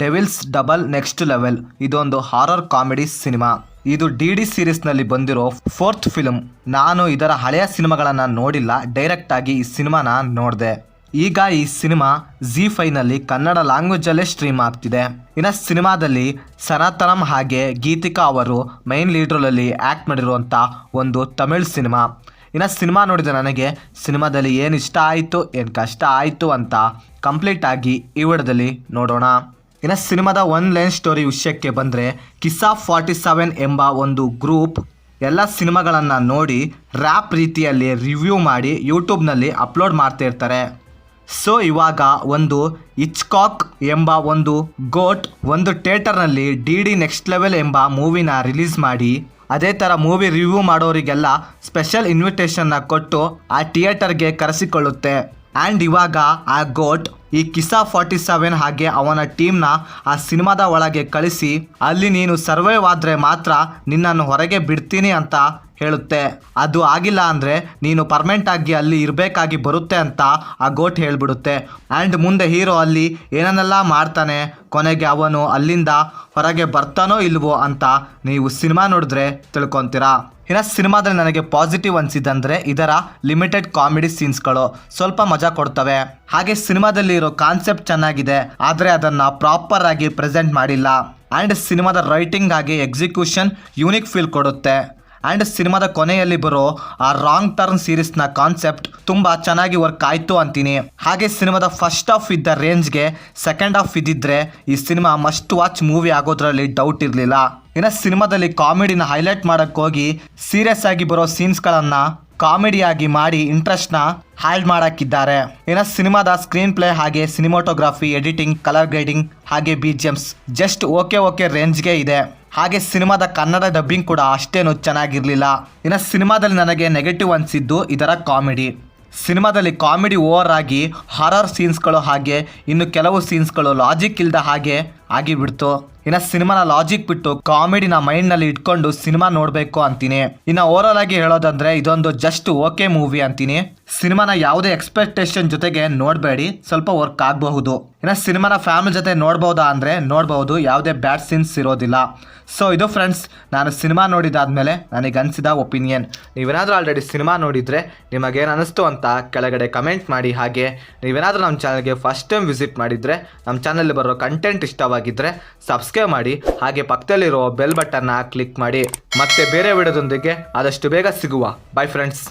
Devils double next level. ಇದೊಂದು horror comedy cinema. ಇದು D ಸೀರೀಸ್ನಲ್ಲಿ ಬಂದಿರೋ 4th ಫಿಲ್ಮ್. ನಾನು ಇದರ ಹಳೆಯ ಸಿನಿಮಾಗಳನ್ನು ನೋಡಿಲ್ಲ, ಡೈರೆಕ್ಟಾಗಿ ಈ ಸಿನಿಮಾನ ನೋಡಿದೆ. ಈಗ ಈ ಸಿನಿಮಾ ZEE5ನಲ್ಲಿ ಕನ್ನಡ ಲ್ಯಾಂಗ್ವೇಜಲ್ಲೇ ಸ್ಟ್ರೀಮ್ ಆಗ್ತಿದೆ. ಇನ್ನು ಸಿನಿಮಾದಲ್ಲಿ ಸನಾತನಂ ಹಾಗೆ ಗೀತಿಕಾ ಅವರು ಮೈನ್ ಲೀಡ್ರಲ್ಲಿ ಆ್ಯಕ್ಟ್ ಮಾಡಿರುವಂಥ ಒಂದು ತಮಿಳ್ ಸಿನಿಮಾ. ಇನ್ನು ಸಿನಿಮಾ ನೋಡಿದ ನನಗೆ ಸಿನಿಮಾದಲ್ಲಿ ಏನು ಇಷ್ಟ ಆಯಿತು, ಏನು ಕಷ್ಟ ಆಯಿತು ಅಂತ ಕಂಪ್ಲೀಟಾಗಿ ಈ ವಿಡಿಯೋದಲ್ಲಿ ನೋಡೋಣ. ಇನ್ನು ಸಿನಿಮಾದ ಒನ್ ಲೈನ್ ಸ್ಟೋರಿ ವಿಷಯಕ್ಕೆ ಬಂದರೆ, ಕಿಸಾ 47 ಎಂಬ ಒಂದು ಗ್ರೂಪ್ ಎಲ್ಲ ಸಿನಿಮಾಗಳನ್ನು ನೋಡಿ ರ್ಯಾಪ್ ರೀತಿಯಲ್ಲಿ ರಿವ್ಯೂ ಮಾಡಿ ಯೂಟ್ಯೂಬ್ನಲ್ಲಿ ಅಪ್ಲೋಡ್ ಮಾಡ್ತಾ ಇರ್ತಾರೆ. ಸೊ ಇವಾಗ ಒಂದು ಹಿಚ್ಕಾಕ್ ಎಂಬ ಒಂದು ಗೋಟ್ ಒಂದು ಥಿಯೇಟರ್ನಲ್ಲಿ ಡಿ ನೆಕ್ಸ್ಟ್ ಲೆವೆಲ್ ಎಂಬ ಮೂವಿನ ರಿಲೀಸ್ ಮಾಡಿ, ಅದೇ ಥರ ಮೂವಿ ರಿವ್ಯೂ ಮಾಡೋರಿಗೆಲ್ಲ ಸ್ಪೆಷಲ್ ಇನ್ವಿಟೇಷನ್ನ ಕೊಟ್ಟು ಆ ಥಿಯೇಟರ್ಗೆ ಕರೆಸಿಕೊಳ್ಳುತ್ತೆ. ಆ್ಯಂಡ್ ಇವಾಗ ಆ ಗೋಟ್ ಈ ಕಿಸಾ 47 ಹಾಗೆ ಅವನ ಟೀಮ್ನ ಆ ಸಿನಿಮಾದ ಒಳಗೆ ಕಳಿಸಿ, ಅಲ್ಲಿ ನೀನು ಸರ್ವೈವ್ ಆದರೆ ಮಾತ್ರ ನಿನ್ನನ್ನು ಹೊರಗೆ ಬಿಡ್ತೀನಿ ಅಂತ ಹೇಳುತ್ತೆ. ಅದು ಆಗಿಲ್ಲ ಅಂದರೆ ನೀನು ಪರ್ಮನೆಂಟಾಗಿ ಅಲ್ಲಿ ಇರಬೇಕಾಗಿ ಬರುತ್ತೆ ಅಂತ ಆ ಗೋಟ್ ಹೇಳಿಬಿಡುತ್ತೆ. ಆ್ಯಂಡ್ ಮುಂದೆ ಹೀರೋ ಅಲ್ಲಿ ಏನನ್ನೆಲ್ಲ ಮಾಡ್ತಾನೆ, ಕೊನೆಗೆ ಅವನು ಅಲ್ಲಿಂದ ಹೊರಗೆ ಬರ್ತಾನೋ ಇಲ್ವೋ ಅಂತ ನೀವು ಸಿನಿಮಾ ನೋಡಿದ್ರೆ ತಿಳ್ಕೊತೀರಾ. ಇನ್ನು ಸಿನಿಮಾದಲ್ಲಿ ನನಗೆ ಪಾಸಿಟಿವ್ ಅನಿಸಿದಂದರೆ ಇದರ ಲಿಮಿಟೆಡ್ ಕಾಮಿಡಿ ಸೀನ್ಸ್ಗಳು ಸ್ವಲ್ಪ ಮಜಾ ಕೊಡ್ತವೆ. ಹಾಗೆ ಸಿನಿಮಾದಲ್ಲಿ ಇರೋ ಕಾನ್ಸೆಪ್ಟ್ ಚೆನ್ನಾಗಿದೆ, ಆದರೆ ಅದನ್ನು ಪ್ರಾಪರ್ ಆಗಿ ಪ್ರೆಸೆಂಟ್ ಮಾಡಿಲ್ಲ. ಆ್ಯಂಡ್ ಸಿನಿಮಾದ ರೈಟಿಂಗ್ ಆಗಿ ಎಕ್ಸಿಕ್ಯೂಷನ್ ಯೂನಿಕ್ ಫೀಲ್ ಕೊಡುತ್ತೆ. ಆ್ಯಂಡ್ ಸಿನಿಮಾದ ಕೊನೆಯಲ್ಲಿ ಬರೋ ಆ ರಾಂಗ್ ಟರ್ನ್ ಸೀರೀಸ್ನ ಕಾನ್ಸೆಪ್ಟ್ ತುಂಬ ಚೆನ್ನಾಗಿ ವರ್ಕ್ ಆಯಿತು ಅಂತೀನಿ. ಹಾಗೆ ಸಿನಿಮಾದ ಫಸ್ಟ್ ಹಾಫ್ ಇದ್ದ ರೇಂಜ್ಗೆ ಸೆಕೆಂಡ್ ಹಾಫ್ ಇದ್ದಿದ್ರೆ ಈ ಸಿನಿಮಾ ಮಸ್ಟ್ ವಾಚ್ ಮೂವಿ ಆಗೋದ್ರಲ್ಲಿ ಡೌಟ್ ಇರಲಿಲ್ಲ. ಇನ್ನು ಸಿನಿಮಾದಲ್ಲಿ ಕಾಮಿಡಿನ ಹೈಲೈಟ್ ಮಾಡೋಕ್ಕೆ ಹೋಗಿ ಸೀರಿಯಸ್ ಆಗಿ ಬರೋ ಸೀನ್ಸ್ಗಳನ್ನು ಕಾಮಿಡಿಯಾಗಿ ಮಾಡಿ ಇಂಟ್ರೆಸ್ಟ್ನ ಹಾಲ್ಡ್ ಮಾಡೋಕ್ಕಿದ್ದಾರೆ. ಇನ್ನು ಸಿನಿಮಾದ ಸ್ಕ್ರೀನ್ ಪ್ಲೇ ಹಾಗೆ ಸಿನಿಮಾಟೋಗ್ರಫಿ, ಎಡಿಟಿಂಗ್, ಕಲರ್ ಗ್ರೇಡಿಂಗ್ ಹಾಗೆ BGMs ಜಸ್ಟ್ ಓಕೆ ರೇಂಜ್ಗೆ ಇದೆ. ಹಾಗೆ ಸಿನಿಮಾದ ಕನ್ನಡ ಡಬ್ಬಿಂಗ್ ಕೂಡ ಅಷ್ಟೇನು ಚೆನ್ನಾಗಿರಲಿಲ್ಲ. ಇನ್ನು ಸಿನಿಮಾದಲ್ಲಿ ನನಗೆ ನೆಗೆಟಿವ್ ಅನಿಸಿದ್ದು ಇದರ ಕಾಮಿಡಿ. ಸಿನಿಮಾದಲ್ಲಿ ಕಾಮಿಡಿ ಓವರ್ ಆಗಿ ಹಾರರ್ ಸೀನ್ಸ್ಗಳು ಹಾಗೆ ಇನ್ನು ಕೆಲವು ಸೀನ್ಸ್ಗಳು ಲಾಜಿಕ್ ಇಲ್ಲದ ಹಾಗೆ ಆಗಿಬಿಡ್ತು. ಇನ್ನು ಸಿನಿಮಾನ ಲಾಜಿಕ್ ಬಿಟ್ಟು ಕಾಮಿಡಿನ ಮೈಂಡ್ನಲ್ಲಿ ಇಟ್ಕೊಂಡು ಸಿನಿಮಾ ನೋಡಬೇಕು ಅಂತೀನಿ. ಇನ್ನು ಓವರಾಲ್ ಆಗಿ ಹೇಳೋದಂದರೆ ಇದೊಂದು ಜಸ್ಟ್ ಓಕೆ ಮೂವಿ ಅಂತೀನಿ. ಸಿನಿಮಾನ ಯಾವುದೇ ಎಕ್ಸ್ಪೆಕ್ಟೇಷನ್ ಜೊತೆಗೆ ನೋಡಬೇಡಿ, ಸ್ವಲ್ಪ ವರ್ಕ್ ಆಗಬಹುದು. ಇನ್ನು ಸಿನಿಮಾನ ಫ್ಯಾಮಿಲಿ ಜೊತೆ ನೋಡ್ಬೋದಾ ಅಂದರೆ ನೋಡ್ಬೋದು, ಯಾವುದೇ ಬ್ಯಾಡ್ ಸೀನ್ಸ್ ಇರೋದಿಲ್ಲ. ಸೊ ಇದು ಫ್ರೆಂಡ್ಸ್, ನಾನು ಸಿನಿಮಾ ನೋಡಿದಾದ್ಮೇಲೆ ನನಗೆ ಅನಿಸಿದ ಒಪಿನಿಯನ್. ನೀವೇನಾದರೂ ಆಲ್ರೆಡಿ ಸಿನಿಮಾ ನೋಡಿದರೆ ನಿಮಗೇನು ಅನ್ನಿಸ್ತು ಅಂತ ಕೆಳಗಡೆ ಕಮೆಂಟ್ ಮಾಡಿ. ಹಾಗೆ ನೀವೇನಾದರೂ ನಮ್ಮ ಚಾನಲ್ಗೆ ಫಸ್ಟ್ ಟೈಮ್ ವಿಸಿಟ್ ಮಾಡಿದರೆ, ನಮ್ಮ ಚಾನಲ್ಲಿ ಬರೋ ಕಂಟೆಂಟ್ ಇಷ್ಟವಾಗಿದ್ದರೆ ಸಬ್ಸ್ಕ್ರೈಬ್ ಮಾಡಿ. ಹಾಗೆ ಪಕ್ಕದಲ್ಲಿರೋ ಬೆಲ್ ಬಟನ್ನ ಕ್ಲಿಕ್ ಮಾಡಿ. ಮತ್ತೆ ಬೇರೆ ವಿಡಿಯೋದೊಂದಿಗೆ ಆದಷ್ಟು ಬೇಗ ಸಿಗುವ. By friends.